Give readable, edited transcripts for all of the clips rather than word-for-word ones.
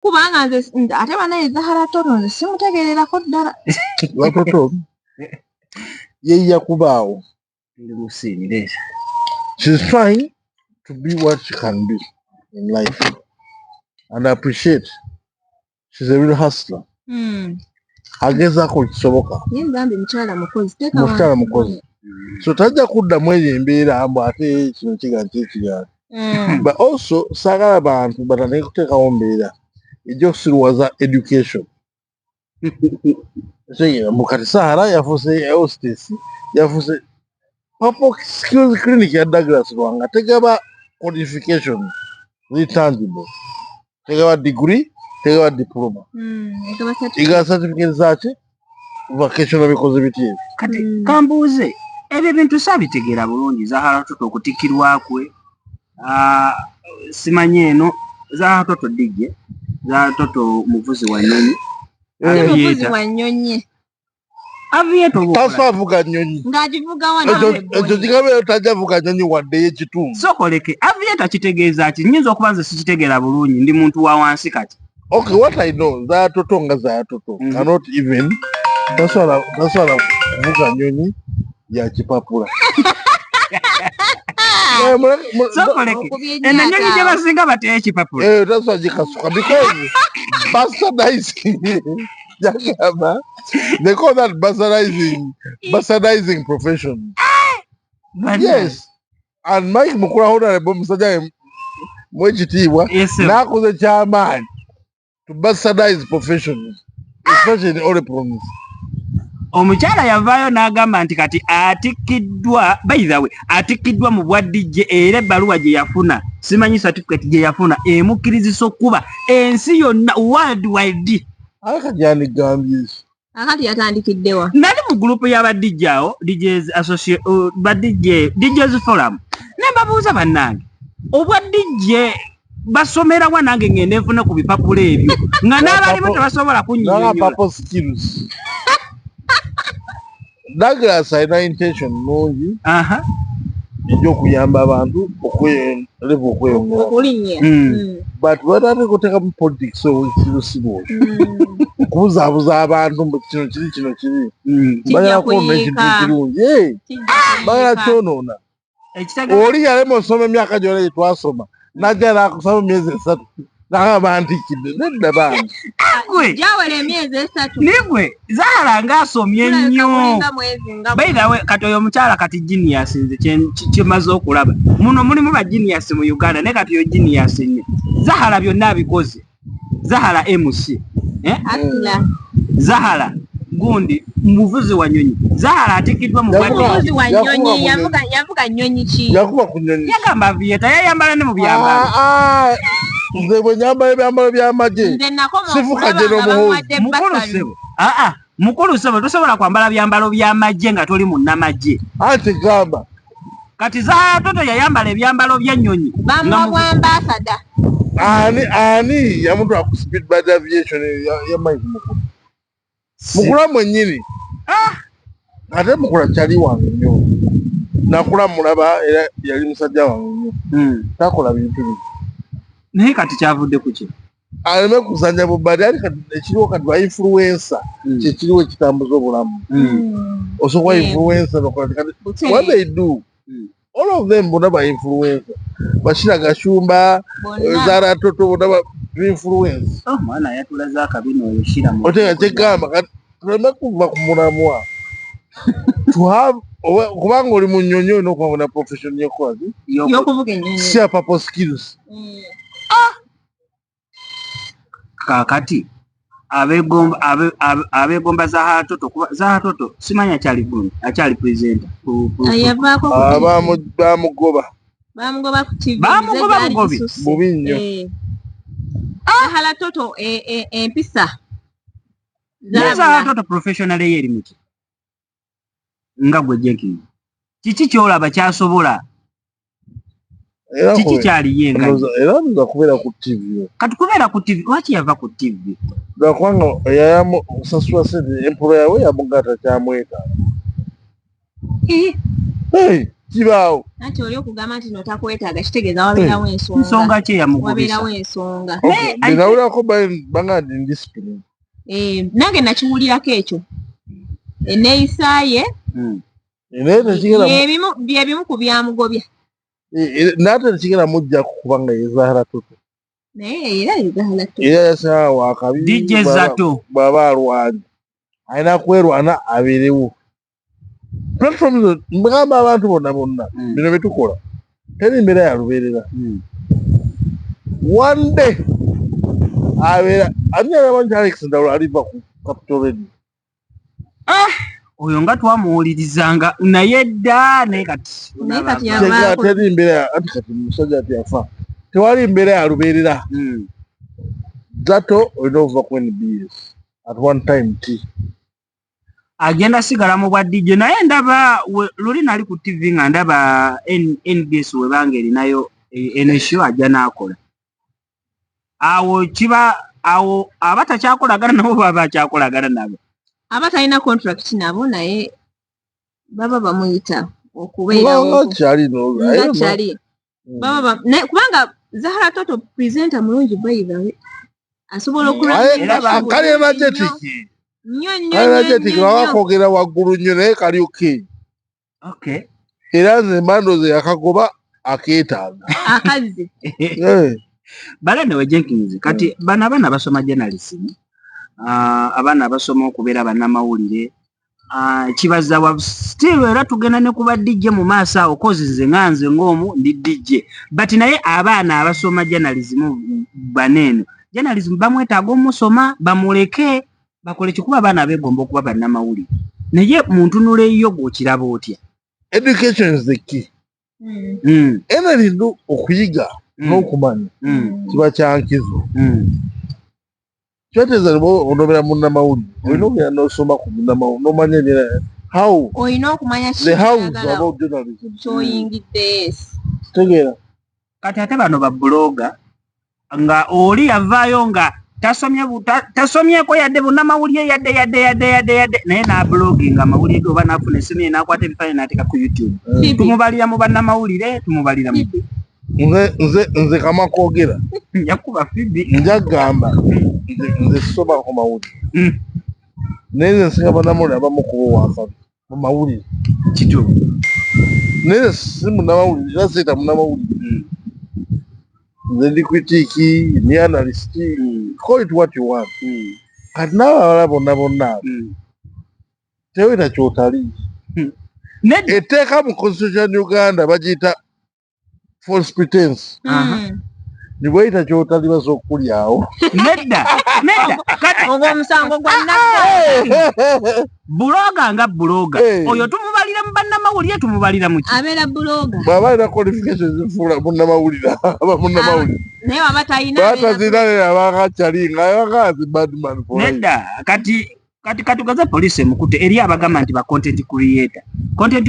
kubanga nze ate banaye Zahara Toto nze simutegeererako ddala. Watoto ye yakubaawo. She's trying to be what she can be in life, and I appreciate. She's a real hustler. Agezaako kisoboka. Yembe mchala mukozi. Mchala mukozi. So tajja kuddamu eyo embeera mbu ate kino kiga nti but also sagala abantu batandike kuteekawo mbeera ejja education. So mukati Zahara yafuuse hostess yafuuse Purple Skills Clinic ya Douglas Lwanga tegaba qualification tangible. Tegaba degree, tegaba diploma. Iga certificate zaki vocational bikoze biti. Kati kambuuze ebyo bintu sabitegeera bulungi Zahara Toto okutikirwa kwe. Simanye eno Zahara Toto DJ, Zahara Toto muvuzi wa nnyonyi. Muvuzi wa nnyonyi. Avieto tasavuga nnyonyi. Ng'agivuga wano. Ekyo kigambo tajavuga nnyonyi wadde y'ekitundu. Sokoleke Avieto kitegeeza ki nnyinza okubanza sikitegeera bulungi ndi muntu wa wansi kati. Okay, what I know, Zahara Toto nga Zahara Toto cannot even tasobola kuvuga nnyonyi ya kipapula. Sokoleke eno nnyonyi gye basinga batya ekipapula. Tasobola gikasuka because bastardizing jagamba they call that bastardizing profession. Yes, and Mike Mukula Honorable musajja mwekitiibwa n'akoze kyamaanyi to bastardize professions, especially in all provinces. Omukyala yavaayo n'agamba nti kati atikiddwa by the way atikiddwa mu bwa DJ era ebbaluwa gye yafuna simanyi certificate gye yafuna emukkirizisa okuba ensi yonna worldwide. Akajanigambye akati yatandikiddewa nali mu gurupu y'aba DJ awo DJs DJs forum ne mbabuuza bannange obwa DJ basomerawa nange ngende nfuna ku bipapula ebyo nga n'abalimu tebasobola kunyinyonyola. Douglas alina intention nungi egy'okuyamba abantu okweyongera but batandika okuteeka mu politics ekirusibo okubuzaabuza abantu mbu kino kiri bagala kwona ekintu kirungi bagala kyonoona. Oli yalema osoma emyaka gyona gye twasoma najja n'akusaba emyezi 3 n'agamba ntikidde nedda bangi gyawera emyezi 3 nigwe Zahara ng'asomye nnyo. By the way kati oyo omukyala kati genius nze kyemaze okulaba muno mulimu ba genius mu Uganda ne kati oyo genius nnyo. Zahara byonna abikoze. Zahara MC Zahara gundi muvuzi wa nnyonyi. Zahara atikiddwa mu muvuzi wa nnyonyi yavuga nnyonyi ki yakuba ku nnyonyi yagamba Avieta yayambala ne mu byambalo. Nze bwe nyambala ebyambalo by'amagye sifuka gye n'omuhoozi mukulu sebo. Mukulu sebo tosobola kwambala byambalo by'amagye nga toli munnamagye. Anti gamba kati Zahara Toto yayambala ebyambalo bya nnyonyi bamwa ambassador. Ani yamutwala ku speed bad aviation ya Mike Mukula mwennyini. Ate Mukula kyali wange nnyo nakula mulaba era yali musajja wange nnyo takola bintu bino naye kati kyavudde ku ki aleme kuzanya bubadi ali ekiriwo kati ba influencer kyekiriwo ekitambuza obulamu osobola influencer what they do all of them bona ba influencer Bashira Gashumba Zahara Toto bona ba influence mwana yatulaza akabino yeshira mu otega tegamba tuleme kuva ku mulamwa to have kubanga oli mu nnyonyi no kwabona profession y'okwazi y'okuvuga ennyonyi si Purple Skills. Kakati abegomba Zahara Toto simanya akyali gundi akyali presenter ayavaako bamugoba ku TV bugobi bubi nnyo. Zahara Toto empisa Zahara Toto professional eri muki nga gwe Jenkins kiki kyolaba kyasobola kiki kyali yenga era nza kubeera ku TV kati kubeera ku TV lwaki yava ku TV lwakwanga yayamu osasula sente employer we yamugata kyamweta kibaawo ati oli okugamba nti notakwetaaga kitegeeza wabeerawo ensonga ki eyamugulisa wabeerawo ensonga binawulirako banga ndi discipline nange nakiwulirako ekyo enneeyisaaye byebimu ku byamugobya naate tekigenda mujja kubanga yezaala toto naye era yezaala toto era yasaa wakabi DJ Zato bw'aba alwanye alina kwerwana abeerewo platforms mbagamba abantu bonna bino byetukola teri mbeera ya lubeerera one day abeera anyalabanti Alex Ndawula aliva ku Capital Radio oyo nga twamuwulirizanga naye dda naye kati teri mbeera ati kati musajja ati yafa tewali mbeera ya lubeerera Zato olina okuva ku NBS at one time t agenda sigala mu bwa DJ naye ndaba luli nali ku TV nga ndaba NBS webanga erinayo enesho ajja n'akola awo kiba awo abatakyakolagana nabo baba bakyakolagana nabo abatalina contract nabo naye baba bamuyita okubeerawo ngakyali kubanga Zahara Toto presenter mulungi bayibawe asobola kali energetic bakwogera waggulu nnyo naye kali oke era nze mando ze yakagoba akeetaaga akazi bale newe Jenkins kati bano abaana basoma journalism abaana basoma okubeera bannamawulire kibaza still era tugenda ne kuba DJ mu maaso awo kozi nze nganze ng'omu ndi DJ but naye abaana abasoma journalism banene journalism bamwetaaga omusoma bamuleke bakole kikuba abaana beegomba okuba bannamawulire naye muntu nuleeyo gw'okiraba otya education is the key enerindu okuyiga n'okumanya kiba kyankizo kyoteeza onobeera munnamawulire olina okugenda n'osoma ku munnamawulire n'omanya how olina okumanya the house about journalism kyoyingidde tegeera kati ate bano babloga nga oli yavaayo nga tasomyeko yadde bunnamawulire yadde naye n'abloginga amawulire ge oba n'afuna essimu ye n'akwata ebifaananyi n'ateeka ku YouTube tumubalira mu bannamawulire tumubalira mu nze kama kwogera yakuba Fibi njagamba nze soma ku mawulire naye nze nsinga bannamawulire abamu kuba owakabi mu mawulire kituufu naye nze si munnamawulire era seeta munnamawulire nze ndi critiiki ni analyst call it what you want kati n'abawala bonna teweeta kyotali etteeka mu constitution Uganda bagiyita false pretense nibweyita kyotali baza okulyawo nedda ogwo omusango gwa buloga nga buloga oyo tumubalira mu bannamawulire tumubalira mu ki abeera buloga bw'aba alina qualifications zifuula munnamawulire aba munnamawulire naye waba talina batazina ne abanga kyali nga abanga badman nedda kati katugaze poliisi emukute eri abagamba nti ba content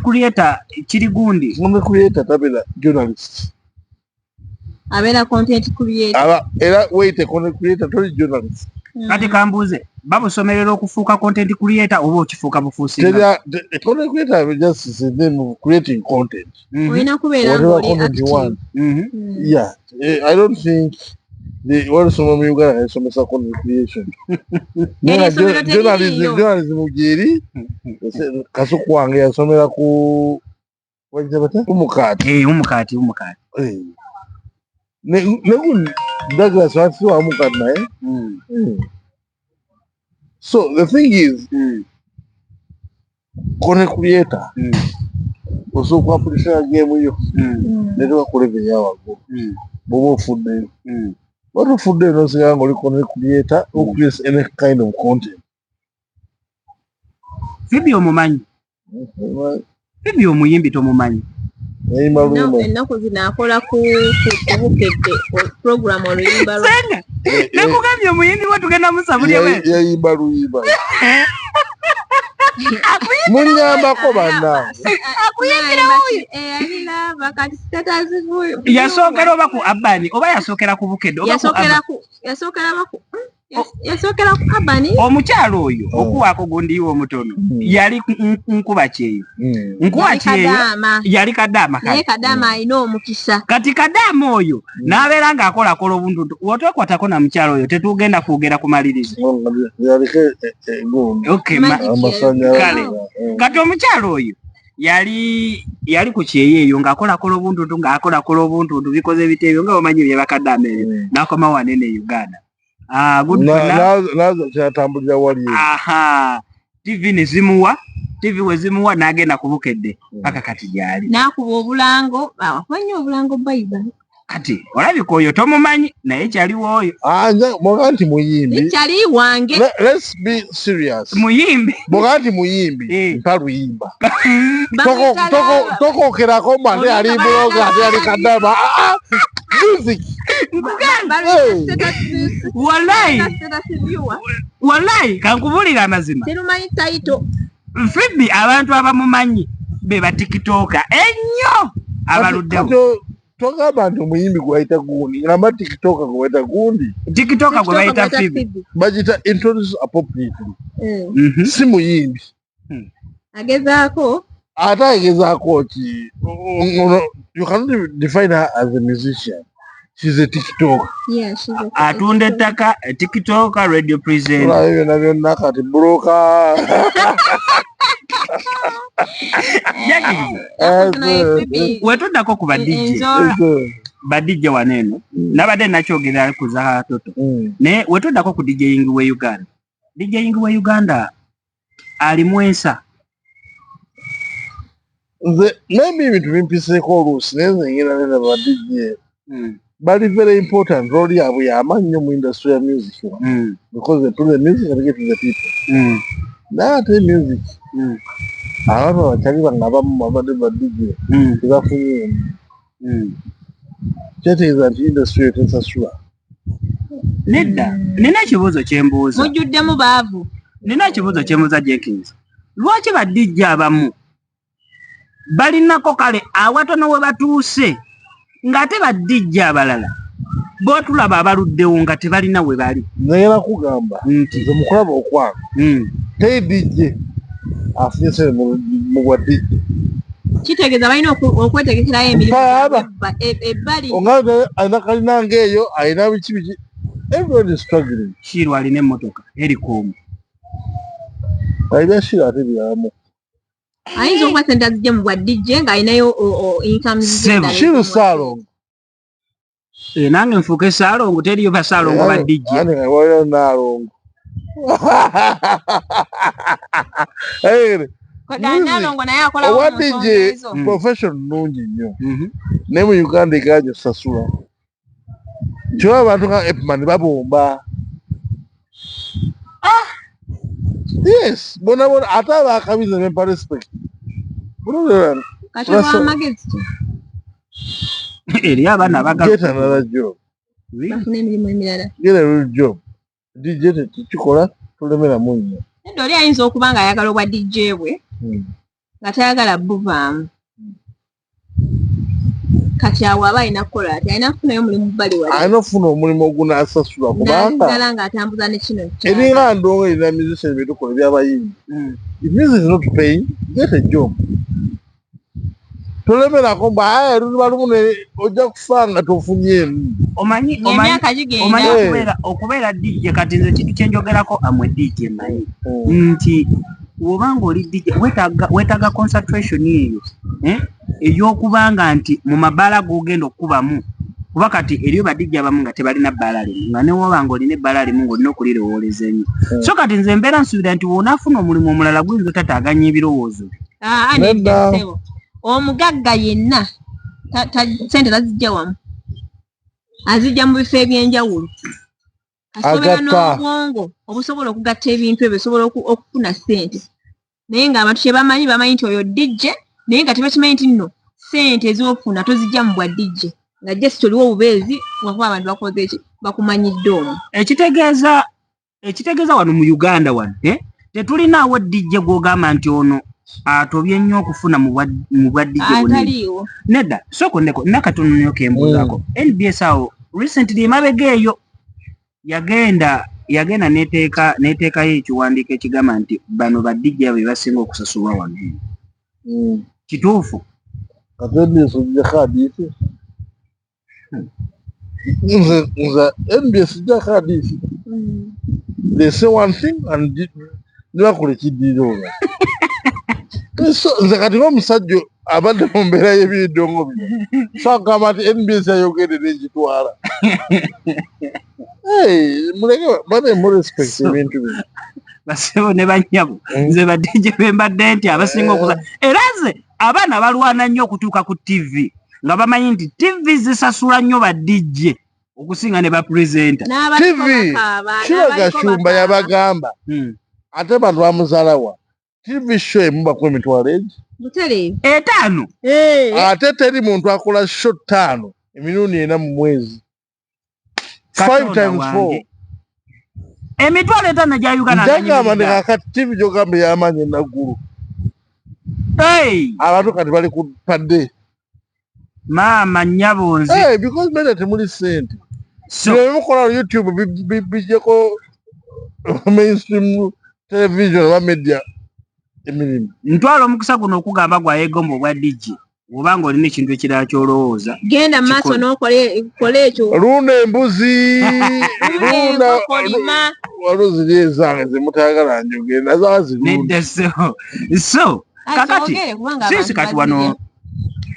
creator kiri gundi content creator tabeera journalist abeera content creator era weyite content creator toli journalist kati kambuuze babusomerera okufuuka content creator oba okifuuka bufuusinga content creator just is a name of creating content olina kubeera ng'oli active yeah I don't think walisoma mu Uganda yasomesa content creation journalism gyeri kasuku wange yasomera ku umukaati ne Douglas wati wa mukaati naye so the thing is content creator osobola okwapulisha game yo netubakola ebyawaggulu bwoba ofuddeyo What if they don't say I'm going to create or create any kind of content? Fibi omumanyi. Fibi omuyimbi tomumanyi. Ennaku zino akola ku bukedde program oluyimba lwa. Senga. Nekugambye omuyimbi we tugenda musabulya we. Yayimba luyimba. Munyambako banna. Akuyimbira wuyo. Alina bakati status wuyo. Yasookera oba ku Abani oba yasookera ku bukedde oba ku yasookera baku. yasokera ku Abani omukyalo oyo okuwaako gundi omutono yali nkuba kyeyo nkuba kyeyo yali Kadaama naye Kadaama alina omukisa kati Kadaama oyo n'abeera ng'akolakola obuntuntu wotwekwatako na mukyalo oyo tetugenda kwogera kumaliriza kale kati omukyalo oyo yali ku kyeyo eyo ng'akolakola obuntuntu bikoze biteebyo nga omanyi bye bakaddaama ebyo n'akoma wanene Uganda kyatambulira wali TV nezimuwa TV wezimuwa n'agenda ku Bukedde paka kati gyali n'akuba obulango awakwanya obulango Bible kati olabika oyo tomumanyi naye kyaliwo oyo mwoga nti muyimbi kyali wange let's be serious muyimbi mwoga nti muyimbi mpaluyimba tokokerako mane ali buloga ate ali Kadaama music wallahi kankubulira amazima terumanyi taito Freddy abantu abamumanyi be batikitoka ennyo abaluddewo togamba nti omuyimbi gwe bayita gundi ngamba tikitoka gwe bayita gundi tikitoka gwe bayita Freddy bagita introduce appropriately si muyimbi agezaako ate agezaako ki you cannot define her as a musician. She's a TikToker. Yeah, she's a atunda ettaka TikToker radio presenter. Byonna byonna kati broker. Wetuddako ku badijje waneeno nabadde nakyogera ku za toto naye wetuddako ku DJing we Uganda. DJing we Uganda alimu ensa. Maybe ebintu bimpiseeko oluusi naye nze ngenda nena badijje bali very important role yabwe yamannyo mu industry ya music because they play the music and get to the people naye ate music abantu abakyali bangabamu abadde badijje tebafunye kyetegeeza nti industry etesasula nedda nina ekibuuzo kyembuuza mujjuddemu baavu nina ekibuuzo kyembuuza Jenkins lwaki badijje abamu balinako kale awatono we batuuse ng'ate badijje abalala bootulaba abaluddewo nga tebalina we bali nayera kugamba nti nze mukulaba okwanga teri dijje afunye sente mu bwa dijje kitegeeza balina okwetegekerayo emirimu ebbali onga alina kalina ng'eyo alina biki everybody is struggling. Shiru alina emmotoka erikuumu alina Shiru ate byalamu ayinza okuba sente azijja mu bwa dijje ng'alinayo income Shiru Ssaalongo nange nfuuke Ssaalongo teriyo ba Ssaalongo ba dijje waliyo Naalongo owa dijje profession nnungi nnyo naye mu Uganda eganya osasula kiwa abantu nga Epman babomba yes bona ate abakabiza bempa respect eri abaana get another job get a real job DJ tekikola tolemeramu nnyo edda oli ayinza okuba nga ayagala obwa DJ bwe nga tayagala buvaamu kati awo aba alina kukola ati alina kufunayo omulimu bbali wali alina okufuna omulimu ogunaasasula kubanga nga atambuza ne kino eringa ndongo erina musician byetukola ebyabayimbi if music is not paying get a job tolemerako mba luba lumu ojja kufa nga tofunyeemu omanyi okubeera DJ kati nze kintu kyenjogerako amwe DJ manyi nti wobanga oli DJ wetaaga concentration eyo ey'okubanga nti mu mabaala g'ogenda okubamu kuba kati eriyo badijja abamu nga tebalina bbaala limu nga newobanga olina ebbaala limu ng'olina okulirowooleza ennyo so kati nze mbeera nsuubira nti wonaafuna omulimu omulala guyinza otataaganya ebirowoozo bye omugagga yenna sente tazijja wamu azijja mu bifo ebyenjawulo asobola n'obwongo obusobola okugatta ebintu ebyo bisobola okufuna sente naye ng'abantu kye bamanyi nti oyo dijje naye nga tebakimanyi nti nno sente ez'ofuna tozijja mu bwa dijje nga jesi toliwo obubeezi wakuba abantu bakoze eki bakumanyidde omwo ekitegeeza wano mu Uganda wano tetulinaawo dijje gw'ogamba nti ono atobye nnyo okufuna mu bwa dijje ataliiwo nedda soko ndeko nakatono nnyo kembuzaako NBS awo recently emabega eyo yagenda yagenda neteekayo ekiwandiiko ekigamba nti bano badijja be basinga okusasulwa wano. Kituufu? ate NBS ojjako hadiisi nze NBS ojjako hadiisi they say one thing and nibakola ekiddiira olwo. Nze kati ng'omusajja abadde mu mbeera y'ebyedongo bino so agamba nti NBS yayogedde n'egitwala. Muleke bade mu respect ebintu bino. Basebo ne banyabo nze badijje bembadde nti abasinga okusa era nze abaana balwana nnyo okutuuka ku TV nga bamanyi nti TV zisasula nnyo badijje okusinga ne bapurezenta. TV kiraga Shumba yabagamba ate bantu bamuzaalawa TV show emu bakuba emitwalo egi 5 ate teri muntu akola show 5 emirundi 4 mu mwezi 5 times 4 emitwalo 5 gya Uganda njagamba ndi kakati TV gyogamba ey'amaanyi enaggulu abantu kati bali ku padde maama nyabunzi because mene temuli ssente byemukola ku YouTube bijjeko mainstream television oba media emirimu. Ntwala omukisa guno okugamba gwayegomba obwa DJ oba ng'olina ekintu ekirala kyolowooza genda maaso n'okole ekyo lunda embuzi waliwo ziri ezange zemutayagala njogere nazo azirunda so kakati sisi kati wano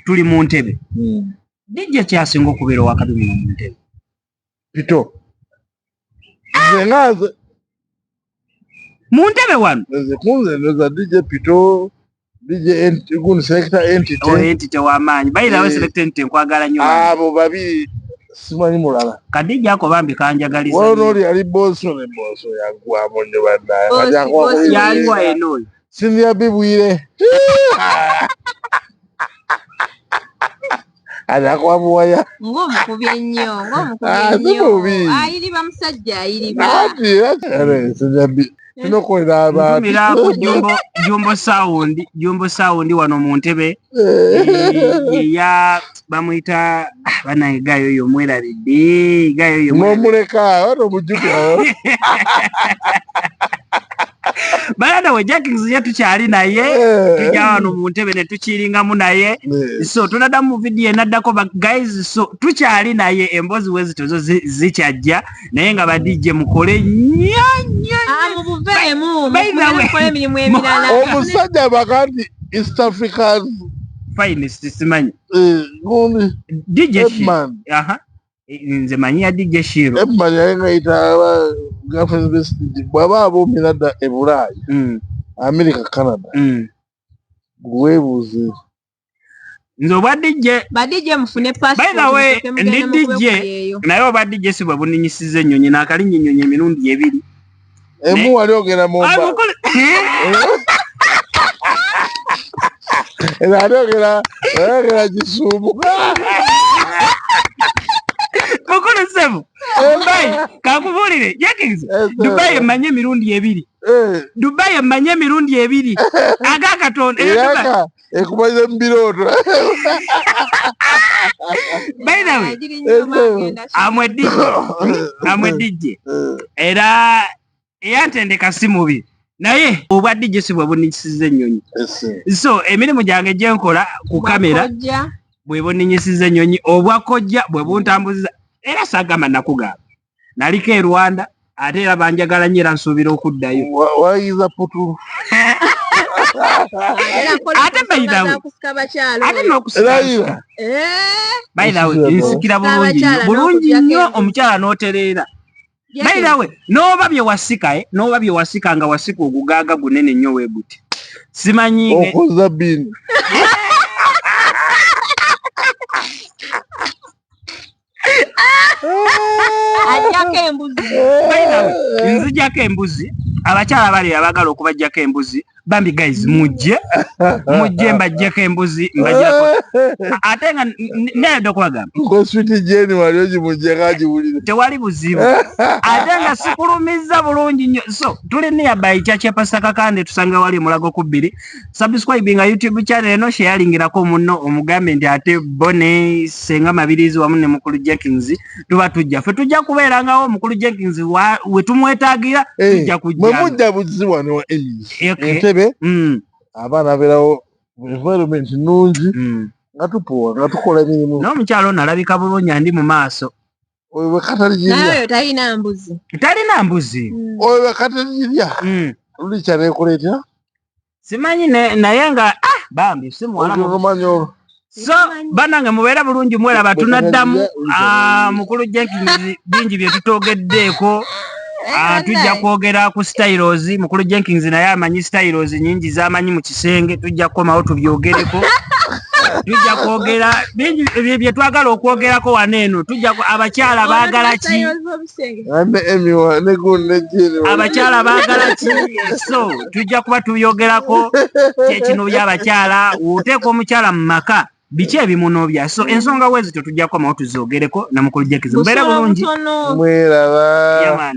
tuli mu ntebe DJ kyasinga okubeera wakabi muno mu ntebe Pito nze ngaze mu ntebe wano nze kunze ndoza DJ Pito DJ gun selector entity w'amaanyi bayirawo selector entity nkwagala nnyo abo babiri simanyi mulala kadijja ako bambi kanjagaliza wonoli ali boso ne boso yagwamo nnyo bannaye yaliwa eno Cynthia Bibwire anakwamuwaya ng'omukubi ennyo ayiriba musajja ayiriba tunokolera abantu jumbo saundi wano mu ntebe ya bamuyita banaye gayo yo mwerabidde gayo yo momuleka wano mujjuka balada we Jackings ya tukyali naye tujja wano mu ntebe ne tukiringamu naye so tunadda mu video enaddako guys so tukyali naye embozi wezitozo zikyajja naye nga badijje mukole nnyo omusajja bakanti East Africans finest simanyi DJ Edman nze manyi ya DJ Shiro Edman yayingayita girlfriends best bwaba abomera dda e Bulaayi America Canada weebuuze nze obwa DJ mufune passport by the way ndi DJ naye obwa DJ si bwe buninyisiza ennyonyi n'akalinnya ennyonyi emirundi 2 emu wali ogenda mu era aliogera Kisumu mukulu sevu Dubai kakubulire Jackings Dubai emanye emirundi 2 Dubai emanye emirundi 2 agakatonda ekubaze mbirooto by the way amwe DJ era eyantendeka si mubi naye obwa DJ si bwe buninyisiza ennyonyi so emirimu gyange gyenkola ku kamera bwe buninyisiza ennyonyi obwa kojja bwe buntambuziza era sagamba nakugamba naliko e Rwanda ate era banjagala nnyo era nsuubira okuddayo wayiza putu ate bayirawe nsikira bulungi nnyo omukyala n'otereera bayirawe n'oba bye wasika nga wasika ogugaaga gunene nnyo weebuti simanyiige okoza bini ajjako embuzi nzijjako embuzi abakyala bali abagala okubajjako embuzi bambi guys mujje mbajjeko embuzi mbajjeko ate nga naye dokwaga ko sweet jeni wali ojimujje kajiwulire tewali buzibu ate nga sikulumiza bulungi nnyo so tuli nearby chache pasaka kandi tusanga wali mulago ku 2 subscribing YouTube channel eno sharingirako munno omugambe ndi ate bone senga mabirizi wamu ne mukulu Jenkins tuba tujja fe tujja kubeerangawo mukulu Jenkins we tumwetagira tujja kujja mujja buzibu wano entebe abaana berawo environment nungi nga tupowa nga tukola emirimu n'omukyalo nalabika bulungi andi mu maaso oyo bwekatalijirya nayo talina mbuzi oyo bwekatalijirya luli kyaleekuleetera simanyi naye nga bambi simuwala so banange mubeera bulungi mweraba tunaddamu mukulu Jenkins bingi bye tutogeddeeko tujja kwogera ku stylos mukulu Jenkins naye amanyi stylos nyingi z'amanyi mu kisenge tujja kukomawo tubyogereko tujja kwogera bingi bye twagala okwogerako waneeno tujja abakyala baagala ki abakyala baagala ki so tujja kuba tuyogerako kyekino by'abakyala oteeka omukyala mu maka biki ebimunoobya so ensonga wezito tujja kukomawo tuzogereko na mukulu Jenkins mbeera bulungi mweraba